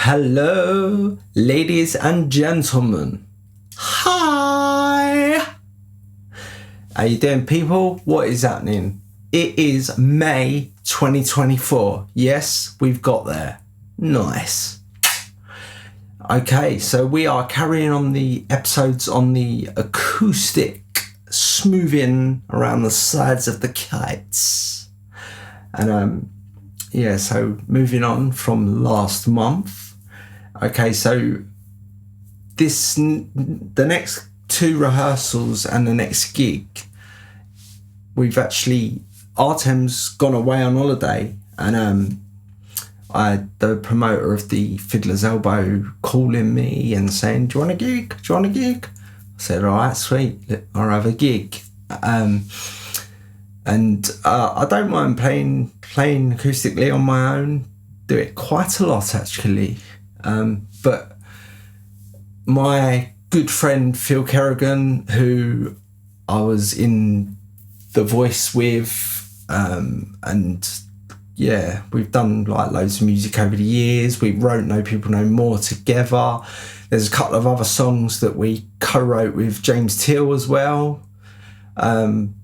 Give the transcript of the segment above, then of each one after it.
Hello, ladies and gentlemen. Hi. How you doing, people? What is happening? It is May 2024. Yes, we've got there. Nice. Okay, so we are carrying on the episodes on the acoustic, smoothing around the sides of the kites. And yeah, so moving on from last month. Okay, so the next two rehearsals and the next gig, we've actually, Artem's gone away on holiday, and the promoter of the Fiddlers Elbow calling me and saying, do you want a gig? Do you want a gig? I said, all right, sweet, I'll have a gig. And I don't mind playing acoustically on my own, do it quite a lot actually. But my good friend Phil Kerrigan, who I was in The Voice with, and yeah, we've done like loads of music over the years. We wrote No People No More together. There's a couple of other songs that we co-wrote with James Teal as well. And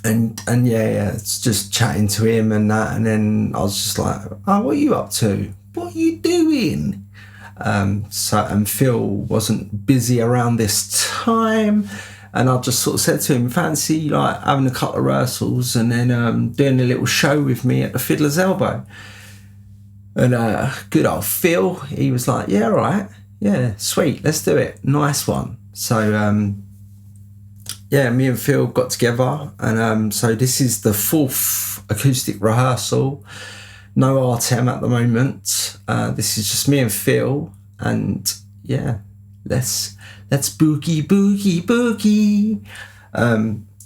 yeah, it's just chatting to him and that, and then I was just like, oh, what are you up to? What are you doing? And Phil wasn't busy around this time, and I just sort of said to him, fancy like having a couple of rehearsals and then doing a little show with me at the Fiddlers Elbow. And good old Phil, he was like, yeah, all right, yeah, sweet, let's do it, nice one. So yeah, me and Phil got together, and so this is the fourth acoustic rehearsal. No Artem at the moment. This is just me and Phil, and yeah, let's boogie, boogie, boogie.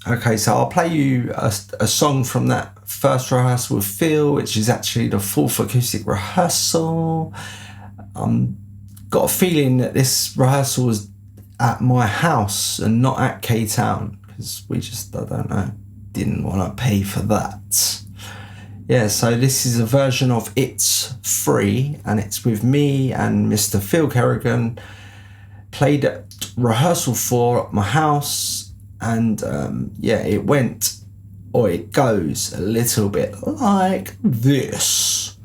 Okay, so I'll play you a song from that first rehearsal with Phil, which is actually the fourth acoustic rehearsal. Got a feeling that this rehearsal was at my house and not at K-Town, because we just, I don't know, didn't want to pay for that. Yeah, so this is a version of It's Free, and it's with me and Mr. Phil Kerrigan, played at rehearsal 4 at my house, and yeah, it goes a little bit like this.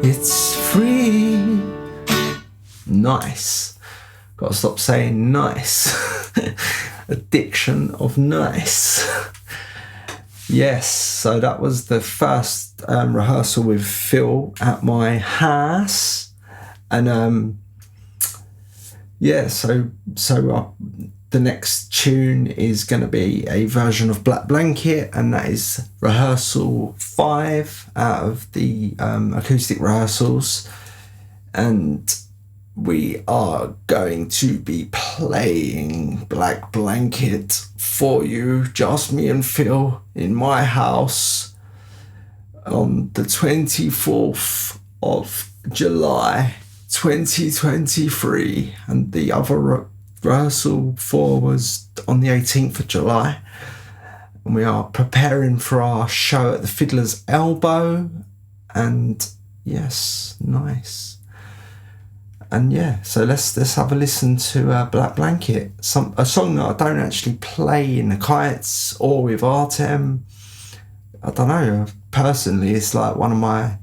it's free. Nice. Gotta stop saying nice. Addiction of nice. Yes, so that was the first rehearsal with Phil at my house. And yeah, so the next tune is going to be a version of Black Blanket, and that is rehearsal 5 out of the acoustic rehearsals. And we are going to be playing Black Blanket for you, just me and Phil, in my house on the 24th of July 2023, and the other rehearsal 4 was on the 18th of July. And we are preparing for our show at the Fiddlers Elbow, and yes, nice. And yeah, so let's have a listen to Black Blanket, a song that I don't actually play in the kites or with Artem. I don't know, personally it's like one of my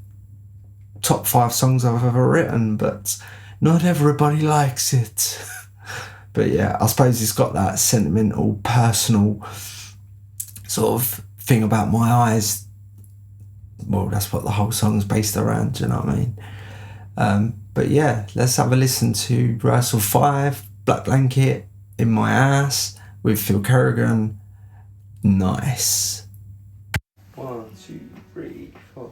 top 5 songs I've ever written, but not everybody likes it. But yeah, I suppose it's got that sentimental, personal sort of thing about my eyes. Well, that's what the whole song's based around, do you know what I mean? But yeah, let's have a listen to rehearsal 5, Black Blanket, In My Ass, with Phil Kerrigan. Nice. 1, 2, 3, 4.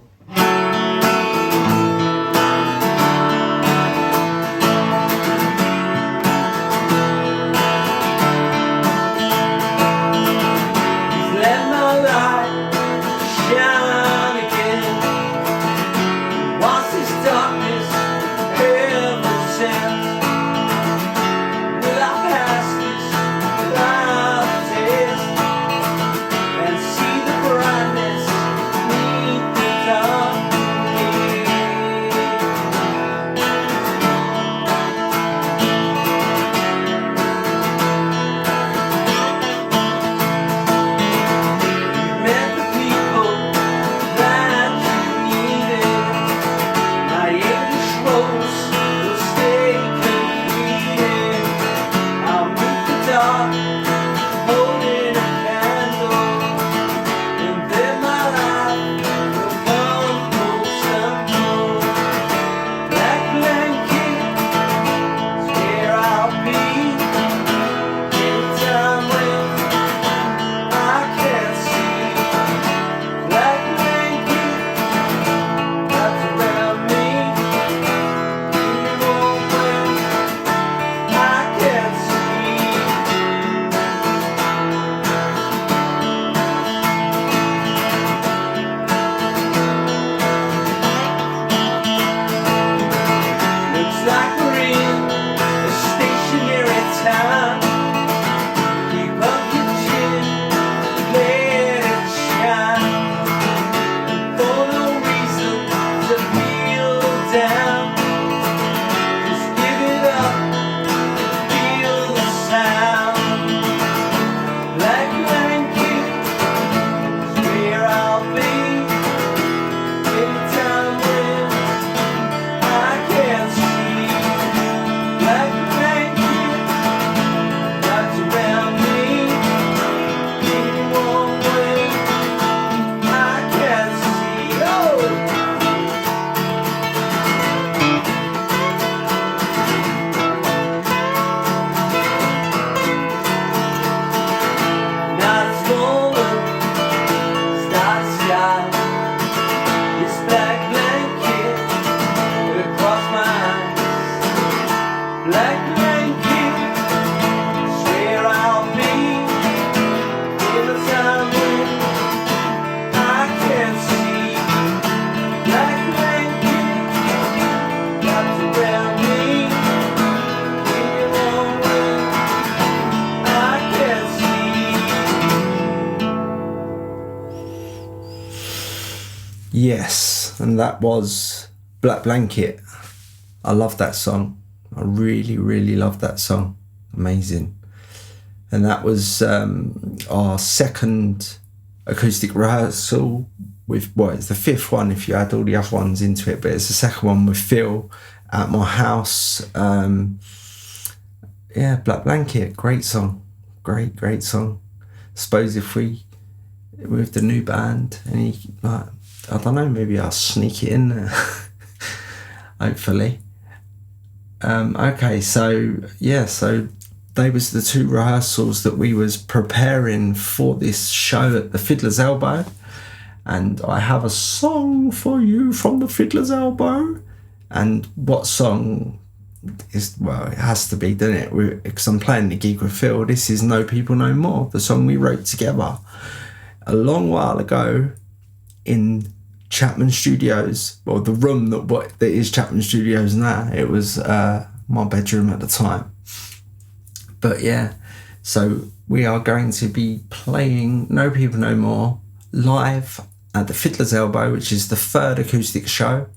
Yes, and that was Black Blanket. I love that song. I really, really love that song. Amazing. And that was our second acoustic rehearsal with, well, it's the fifth one if you add all the other ones into it, but it's the second one with Phil at my house. Yeah, Black Blanket, great song, great song. Suppose if we, with the new band, and like, I don't know, maybe I'll sneak it in there. Hopefully. Okay, so yeah, so they was the 2 rehearsals that we was preparing for this show at the Fiddlers Elbow, and I have a song for you from the Fiddlers Elbow. And what song is, well, it has to be, doesn't it? Because I'm playing the gig with Phil. This is No People No More, the song we wrote together a long while ago in Chapman Studios, or the room that is Chapman Studios now. It was my bedroom at the time. But yeah, so we are going to be playing No People No More live at the Fiddler's Elbow, which is the 3rd acoustic show.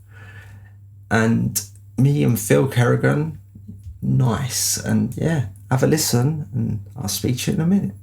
And me and Phil Kerrigan, nice. And yeah, have a listen, and I'll speak to you in a minute.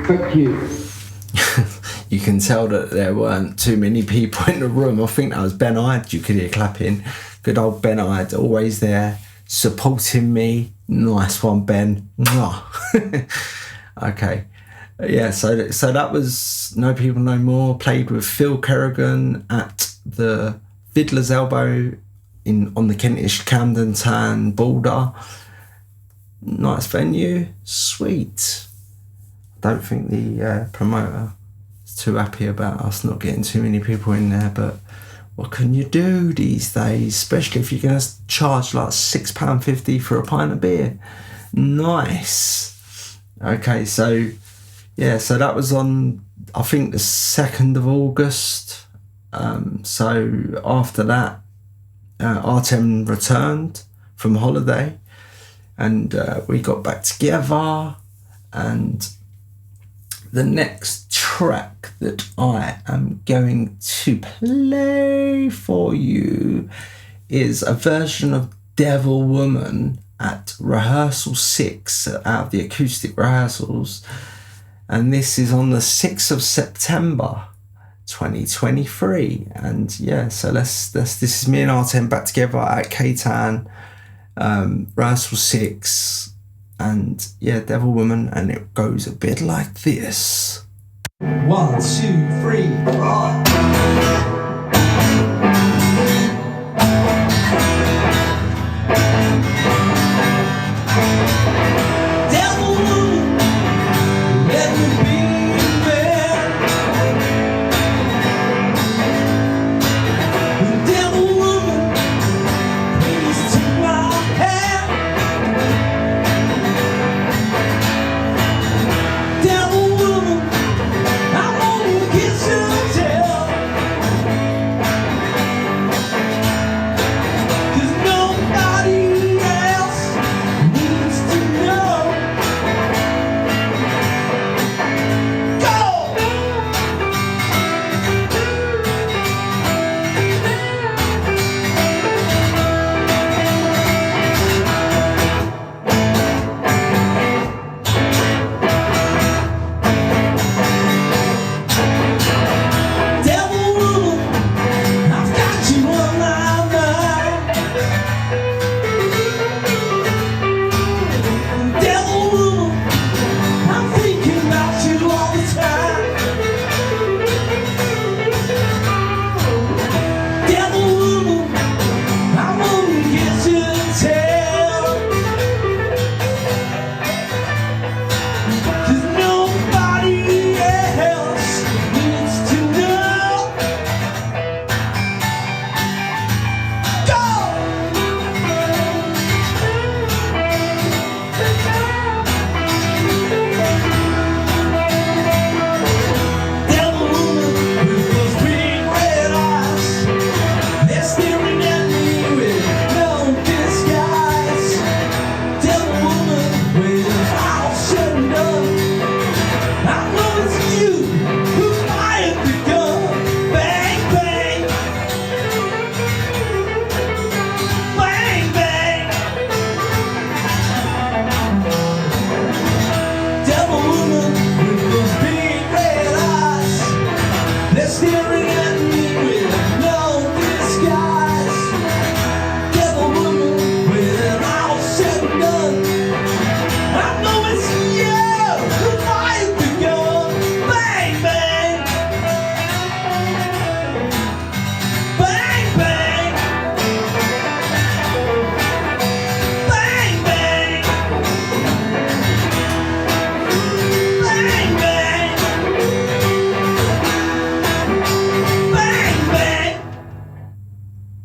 Thank you. You can tell that there weren't too many people in the room. I think that was Ben Hyde you could hear clapping. Good old Ben Hyde, always there, supporting me. Nice one, Ben. Okay. Yeah, so that was No People No More, played with Phil Kerrigan at the Fiddlers Elbow on the Kentish Camden Town border. Nice venue, sweet. Don't think the promoter is too happy about us not getting too many people in there, but what can you do these days, especially if you're going to charge like £6.50 for a pint of beer? Nice. Okay, so that was on, I think, the 2nd of August. So after that, Artem returned from holiday, and we got back together, and the next track that I am going to play for you is a version of Devil Woman at rehearsal 6 out of the acoustic rehearsals, and this is on the 6th of September 2023. And so this is me and Artem back together at K-Town, rehearsal 6, and Devil Woman, and it goes a bit like this. 1, 2, 3, 4.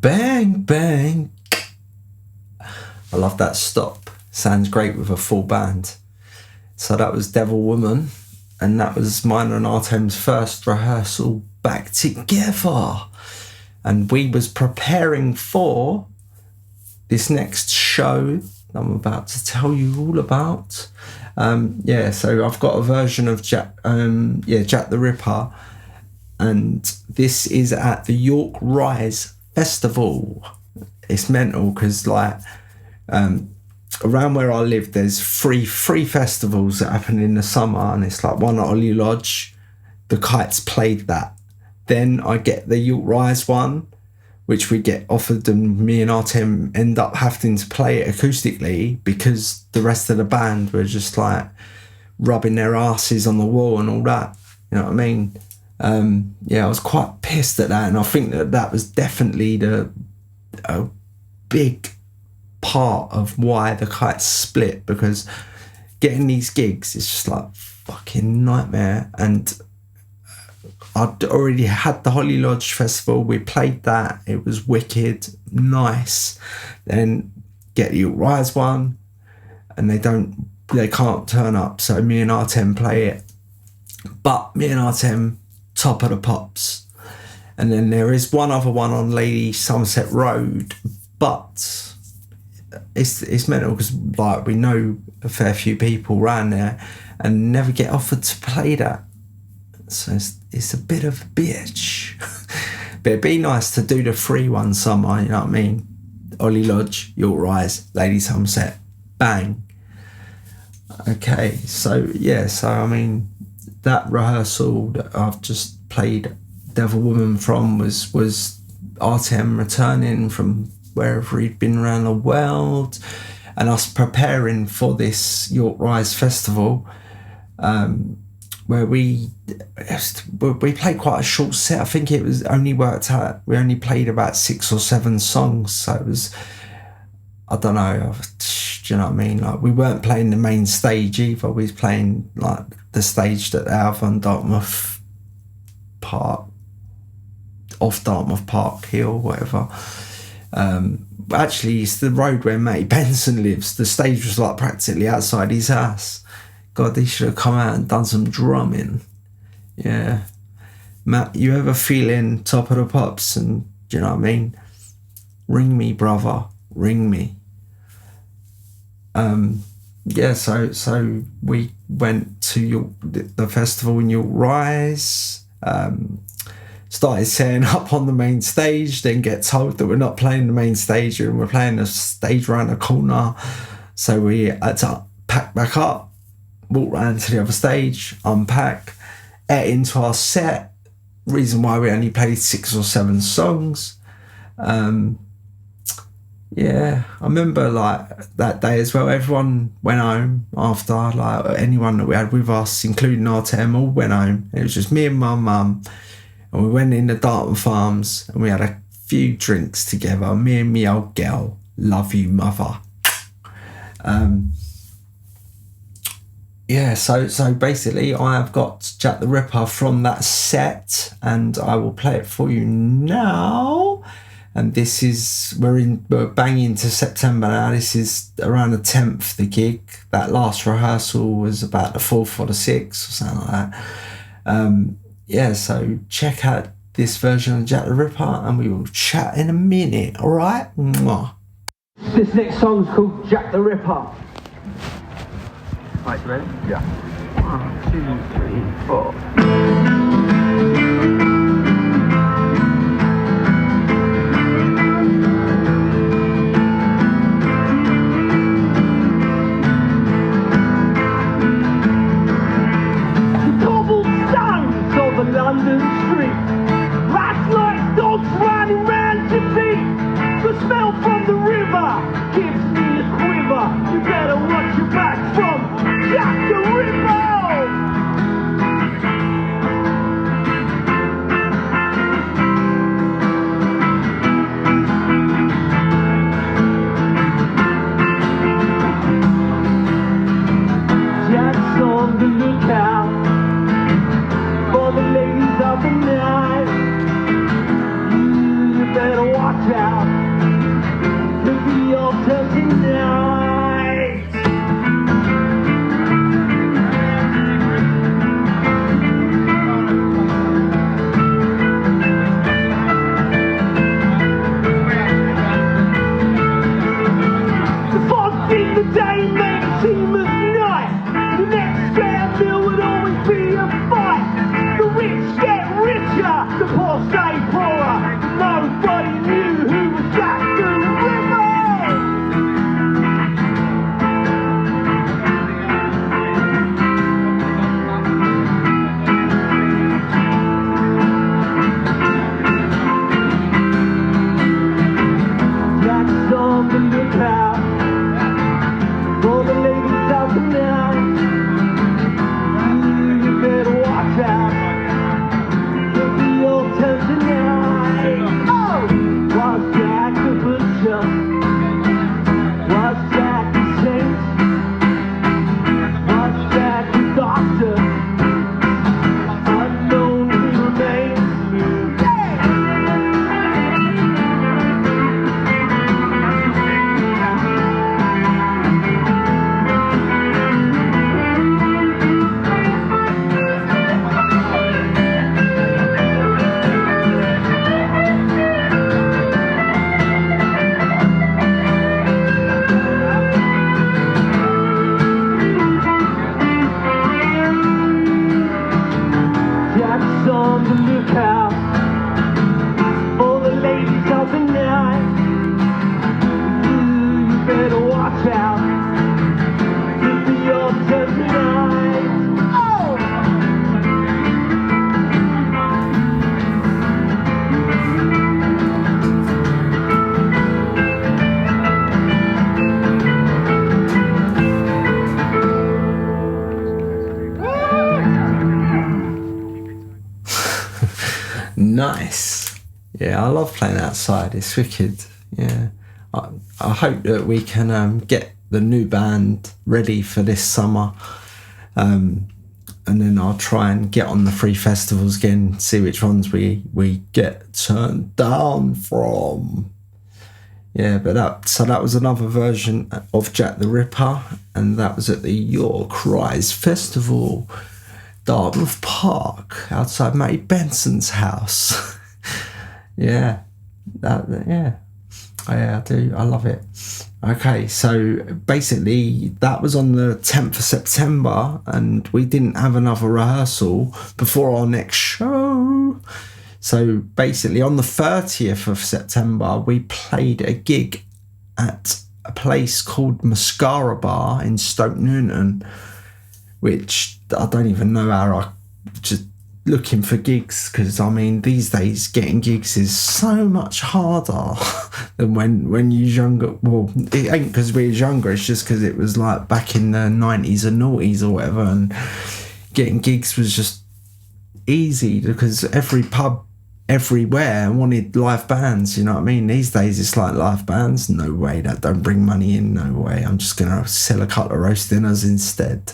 Bang, bang. I love that stop. Sounds great with a full band. So that was Devil Woman, and that was mine and Artem's first rehearsal back together. And we was preparing for this next show I'm about to tell you all about. So I've got a version of Jack the Ripper, and this is at the York Rise Festival. It's mental because around where I live, there's three festivals that happen in the summer, and it's like one at Ollie Lodge. The Kites played that. Then I get the York Rise one, which we get offered, and me and Artem end up having to play it acoustically because the rest of the band were just like rubbing their asses on the wall and all that. You know what I mean? I was quite pissed at that, and I think that was definitely a big part of why the Kites split, because getting these gigs is just like fucking nightmare. And I'd already had the Holly Lodge Festival, we played that, it was wicked, nice. Then get the Rise one, and they can't turn up, so me and Artem play it. But me and Artem, top of the pops. And then there is one other one on Lady Somerset Road, but it's mental because like we know a fair few people around there and never get offered to play that. So it's a bit of a bitch. But it'd be nice to do the free one somewhere, you know what I mean? Ollie Lodge, York Rise, Lady Somerset, bang. Okay, so I mean, that rehearsal that I've just played Devil Woman from was Artem returning from wherever he'd been around the world, and us preparing for this York Rise festival, where we played quite a short set. I think it was only worked out, we only played about 6 or 7 songs, so it was, I don't know, do you know what I mean? Like, we weren't playing the main stage either, we was playing like the stage that they have on Dartmouth Park, off Dartmouth Park Hill, whatever. Actually, it's the road where Matty Benson lives. The stage was like practically outside his house. God, he should have come out and done some drumming. Yeah. Matt, you ever feeling top of the pops? And do you know what I mean? Ring me, brother. Ring me. So we went to the festival in York Rise. Started setting up on the main stage, then get told that we're not playing the main stage and we're playing a stage around the corner. So we had to pack back up, walk round to the other stage, unpack, edit into our set. Reason why we only played 6 or 7 songs. I remember like that day as well, everyone went home after, like anyone that we had with us, including Artem, all went home. It was just me and my mum. And we went in the Dartmouth Farms and we had a few drinks together. Me and me old girl. Love you, mother. So basically I have got Jack the Ripper from that set, and I will play it for you now. And this is, we're banging to September now. This is around the 10th, the gig. That last rehearsal was about the 4th or the 6th or something like that. So check out this version of Jack the Ripper and we will chat in a minute, alright? Mwah. This next song's called Jack the Ripper. Right, you ready? Yeah. 1, 2, 3, 4. London street, rats like dogs running round your feet. The smell from the river gives me a quiver. You better watch your back from Jack the Ripper. Jack's on the lookout for the ladies of the night. You better watch out. He'll be your tell tonight. The first thing the day may seem as night. The next fair meal would always be a fight. The rich get richer, the poor stay poorer. Nobody knew who was Jack the Ripper. Nice. Yeah, I love playing outside. It's wicked. Yeah. I hope that we can get the new band ready for this summer. And then I'll try and get on the free festivals again, see which ones we get turned down from. Yeah, but that was another version of Jack the Ripper, and that was at the York Rise Festival, Dartmouth Park, outside Matty Benson's house. Yeah, I do. I love it. Okay, so basically that was on the 10th of September, and we didn't have another rehearsal before our next show. So basically on the 30th of September, we played a gig at a place called Mascara Bar in Stoke Newington, which I don't even know how I just looking for gigs, because I mean these days getting gigs is so much harder than when you're younger. Well, it ain't because we was younger, it's just because it was like back in the 90s and noughties or whatever, and getting gigs was just easy because every pub everywhere wanted live bands, you know what I mean? These days it's like, live bands, no way, that don't bring money in, no way, I'm just gonna sell a couple of roast dinners instead.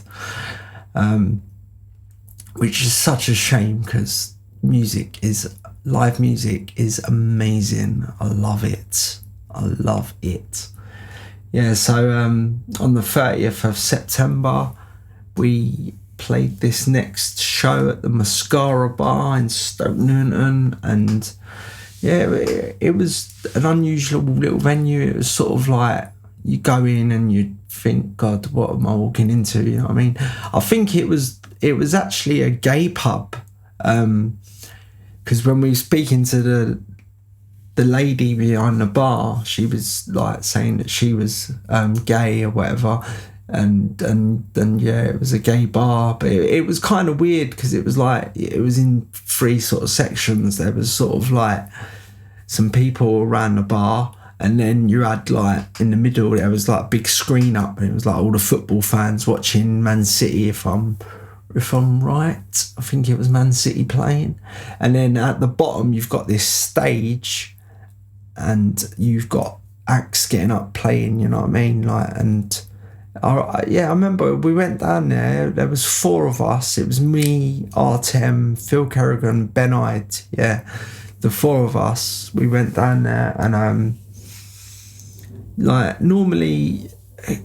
Which is such a shame, because live music is amazing. I love it. Yeah, so on the 30th of September, we played this next show at the Mascara Bar in Stoke Newington, and yeah, it was an unusual little venue. It was sort of like, you go in and you think, God, what am I walking into? You know what I mean? I think it was actually a gay pub, because when we were speaking to the lady behind the bar, she was like saying that she was gay or whatever, and yeah, it was a gay bar, but it was kind of weird because it was like, it was in three sort of sections. There was sort of like some people around the bar, and then you had like in the middle there was like a big screen up, and it was like all the football fans watching Man City, if I'm right, I think it was Man City playing. And then at the bottom you've got this stage, and you've got acts getting up playing, you know what I mean? Like, and I remember we went down there was four of us. It was me, Artem, Phil Kerrigan, Ben Hyde. Yeah, the four of us, we went down there, and like normally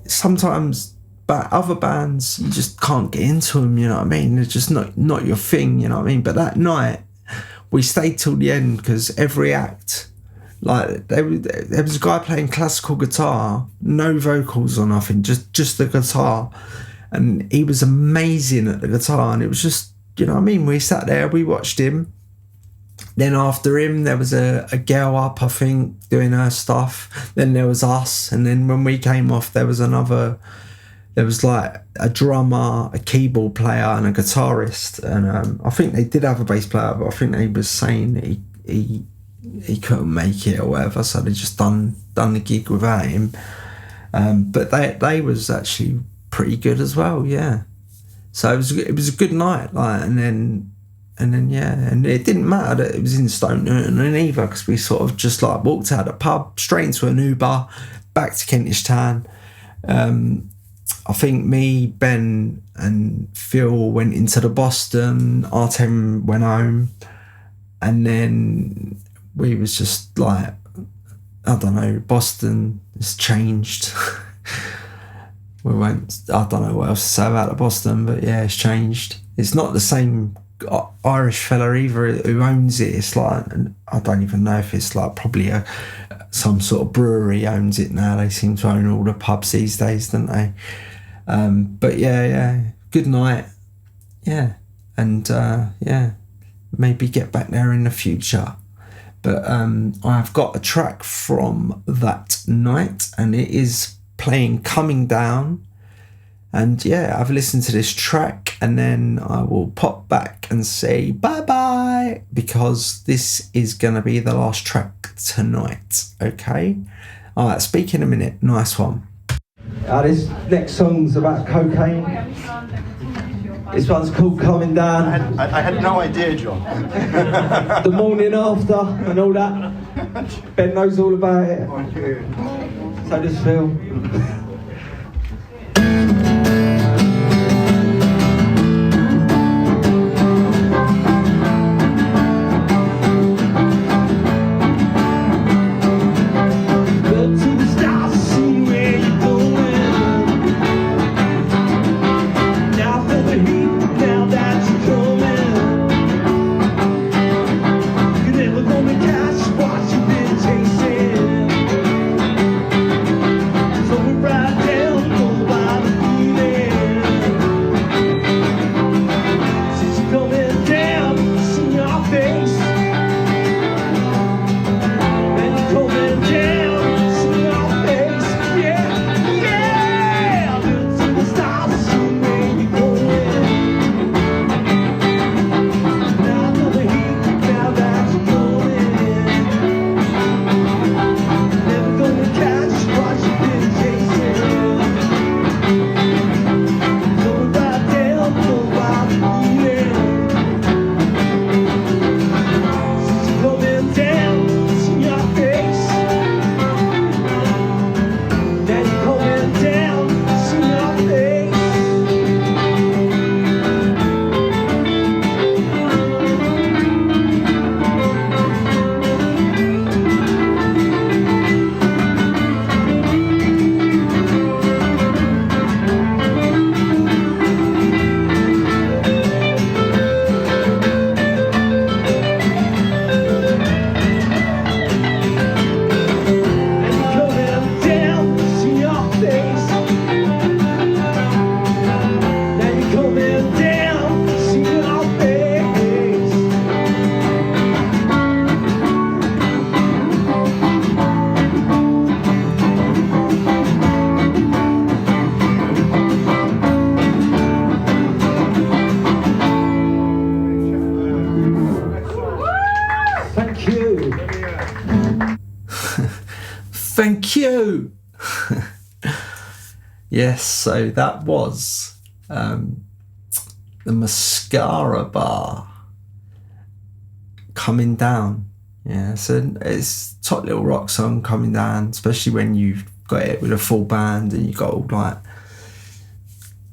sometimes, but other bands you just can't get into them, you know what I mean? It's just not your thing, you know what I mean? But that night we stayed till the end, because every act, like there was a guy playing classical guitar, no vocals or nothing, just the guitar, and he was amazing at the guitar, and it was just, you know what I mean? We sat there, we watched him. Then after him there was a girl up, I think, doing her stuff. Then there was us, and then when we came off there was like a drummer, a keyboard player, and a guitarist, and I think they did have a bass player, but I think they was saying that he couldn't make it or whatever, so they just done the gig without him. But they was actually pretty good as well, yeah. So it was a good night, like, and then yeah, and it didn't matter that it was in Stoke Newington either, because we sort of just like walked out of the pub, straight into an Uber, back to Kentish Town. I think me, Ben and Phil went into the Boston, Artem went home, and then we was just like, I don't know, Boston has changed. I don't know what else to say about the Boston, but yeah, it's changed. It's not the same Irish fella either who owns it. It's like, I don't even know if it's like probably some sort of brewery owns it now. They seem to own all the pubs these days, don't they? But yeah, good night. Yeah, and yeah, maybe get back there in the future. But I've got a track from that night, and it is playing Coming Down. And yeah, I've listened to this track, and then I will pop back and say bye-bye, because this is going to be the last track tonight, okay? All right, speak in a minute. Nice one. This next song's about cocaine. This one's called Coming Down. I had no idea, John. The morning after and all that. Ben knows all about it. So does Phil. Thank you. Yes, so that was the Mascara Bar, Coming Down. Yeah, so it's a top little rock song, Coming Down, especially when you've got it with a full band and you got all like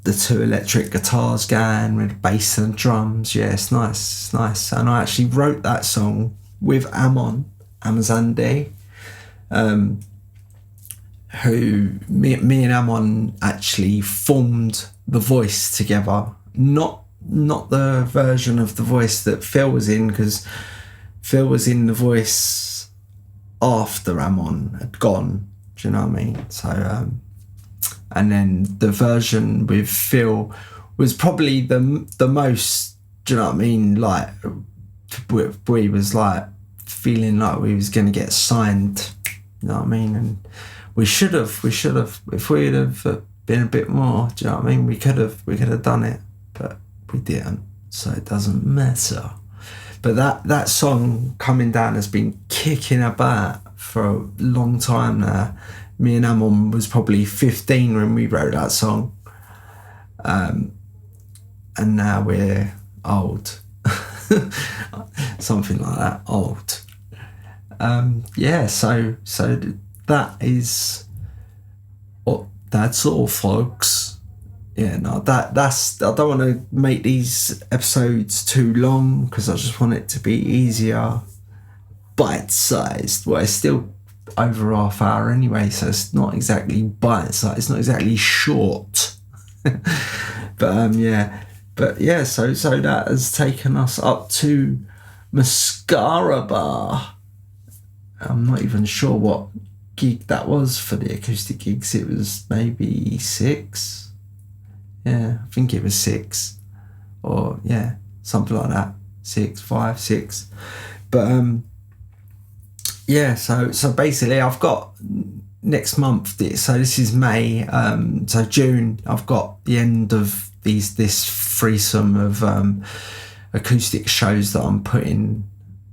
the two electric guitars going with bass and drums. Yeah, it's nice, it's nice. And I actually wrote that song with Amazande, who me and Amon actually formed The Voice together. Not the version of The Voice that Phil was in, because Phil was in The Voice after Amon had gone. Do you know what I mean? So and then the version with Phil was probably the most, do you know what I mean? Like we was like feeling like we was gonna get signed. You know what I mean? And we should have, if we'd have been a bit more, do you know what I mean? We could have done it, but we didn't, so it doesn't matter. But that song, Coming Down, has been kicking about for a long time now. Me and Amon was probably 15 when we wrote that song. And now we're old. Something like that, old. Yeah, so that's all, folks. Yeah, no, that's I don't want to make these episodes too long because I just want it to be easier, bite-sized. Well, it's still over half hour anyway, so it's not exactly bite-sized. It's not exactly short. But yeah. So that has taken us up to Mascara Bar. I'm not even sure what gig that was for the acoustic gigs. It was maybe 6. Yeah, I think it was 6, or yeah, something like that. 6, 5, 6. But yeah. So basically, I've got next month. So this is May. So June, I've got the end of this threesome of acoustic shows that I'm putting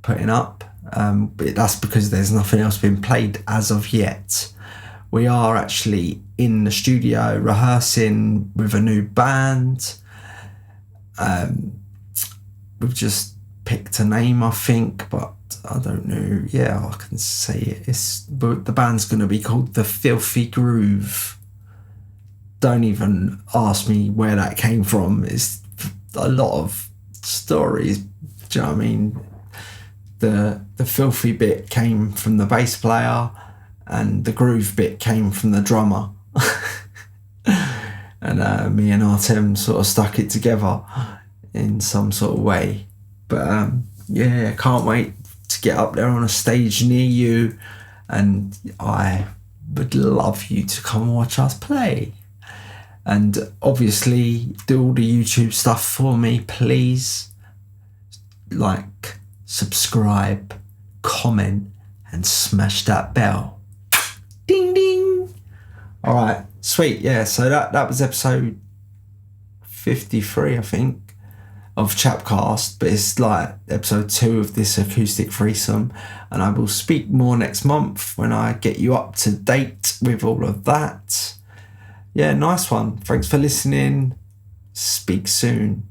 up. But that's because there's nothing else been played as of yet. We are actually in the studio rehearsing with a new band, we've just picked a name, I think, but I don't know. Yeah, I can say it. The band's going to be called The Filthy Groove. Don't even ask me where that came from. It's a lot of stories. Do you know what I mean? The filthy bit came from the bass player, and the groove bit came from the drummer. And me and Artem sort of stuck it together in some sort of way. But yeah, can't wait to get up there on a stage near you, and I would love you to come and watch us play. And obviously do all the YouTube stuff for me, please. Like, subscribe, comment, and smash that bell. Ding ding. All right, sweet. Yeah, so that was episode 53, I think, of CHAP CAST, but it's like episode 2 of this acoustic threesome, and I will speak more next month when I get you up to date with all of that. Yeah, nice one. Thanks for listening. Speak soon.